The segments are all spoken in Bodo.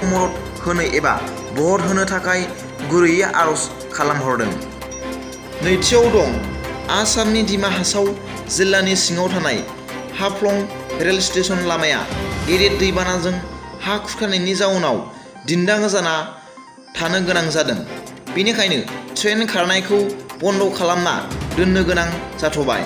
मदद होनो एबा भट होनो थाखाय गुरैयै आर'ज खालामहरदों। नैथियाव दं आसामनि दिमा हासाव जिल्लानि सिङाव थानाय हाफ्लं रेल स्टेशन लामाया गेदेर दैबानाजों हा खुरखानायनि जाउनाव दिन्दां जाना थानो गोनां जादों। बेनिखायनो ट्रेन खारनायखौ बन्द खालामना दोननो गोनां जाथ'बाय।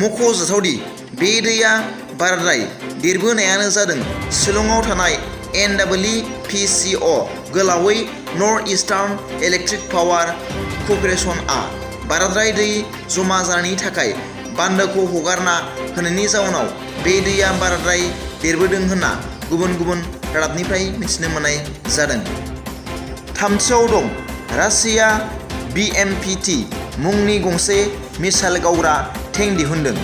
मख'जाथावदि बे दैया बाराद्राय देरबोनायानो जादों शिलंआव थानाय NWPCO गोलावै नर्थ इस्टार्न इलेक्ट्रिक पावार कर्प'रेसनआ बाराद्राय दै जमा जानायनि थाखाय बान्दोखौ हगारना होनायनि जाउनाव बे दैया बाराद्राय देरबोदों होनना गुबुन गुबुन रादाबनिफ्राय मिथिनो मोननाय जादों। थामथियाव दं रासिया BMPT मुंनि गंसे मिसाइल गावग्रा टेंक दिहुनदों।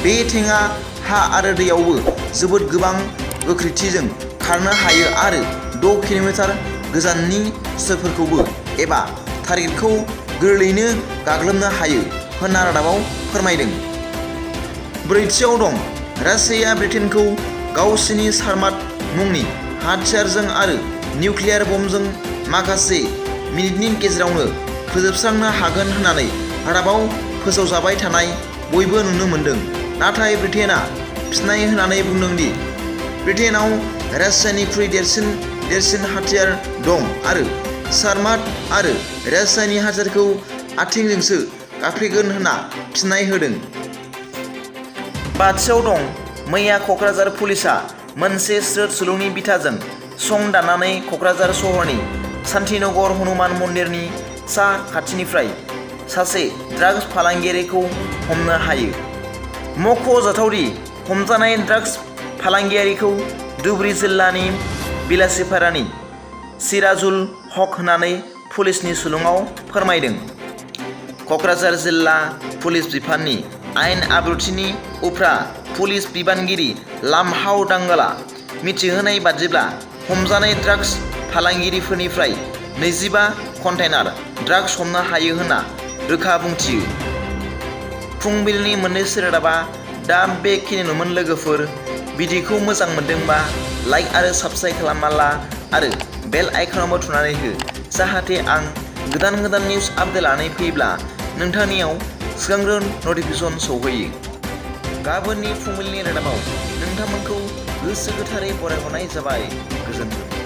बे टेंकआ हा आरो दैयावबो जोबोद गोबां गोख्रैथिजों खारनो हायो आरो 6 किल'मिटार गोजाननि सोरफोरखौबो एबा टारगेटखौ गोरलैयैनो गाग्लोबनो हायो होनना रादाबाव फोरमायदों। ब्रैथियाव दं रासियाया ब्रिटेनखौ गावसिनि सार्माट मुंनि हाथियारजों आरो निउक्लियार बमजों माखासे मिनिटनि गेजेरावनो फोजोबस्रांनो हागोन होननानै रादाबाव फोसावजाबाय थानाय बयबो नुनो मोन्दों। नाथाय ब्रिटेनआ फिनाय होनानै बुंदों दि ब्रिटेनाव रासियानिख्रुइ देरसिन हाथियार दं आरो सार्माट आरो रासियानि हाथियारखौ आथिंजोंसो गाफ्लेगोन होनना फिनाय होदों। बाथियाव दं मैया क'क्राझार पुलिसआ मोनसे स्रोद सुलुंनि बिथाजों सं दाननानै क'क्राझार सहरनि शान्तिनगर हनुमान मन्दिरनि साहा खाथिनिफ्राय सासे ड्राग्स फालांगियारिखौ हमनो हायो। मख'जाथावदि हमजानाय ड्राग्स फालांगियारिखौ धुबुरी जिल्लानि बिलासिपारानि सिराजुल हक होननानै पुलिसनि सुलुङाव फोरमायदों। क'क्राझार जिल्ला पुलिस बिफाननि आयेन आब्रुथिनि उफ्रा पुलिस बिबानगिरि लामहाव दांगलआ मिथिहोनाय बादिब्ला हमजानाय ड्राग्स फालांगिरिफोरनिफ्राय 25 कन्टेनार ड्राग्स हमनो हायो होनना रोखा बुंथियो। फुंबिलिनि मोननैसो रादाबा दा बेखिनियानोमोन लोगोफोर। भिडिअखौ मोजां मोनदोंबा लाइक आरो साबस्क्राइब खालामना ला आरो बेल आइकनावबो थुनानै हो जाहाथे आं गोदान निउस आपडेट लानानै फैयोब्ला नोंथांनियाव सिगांग्रो नटिफिकेसन सौहैयो। गाबोननि फुंबिलिनि रादाबाव नोंथांमोनखौ गोसो गोथारै बरायहरनाय जाबाय। गोजोन्थों।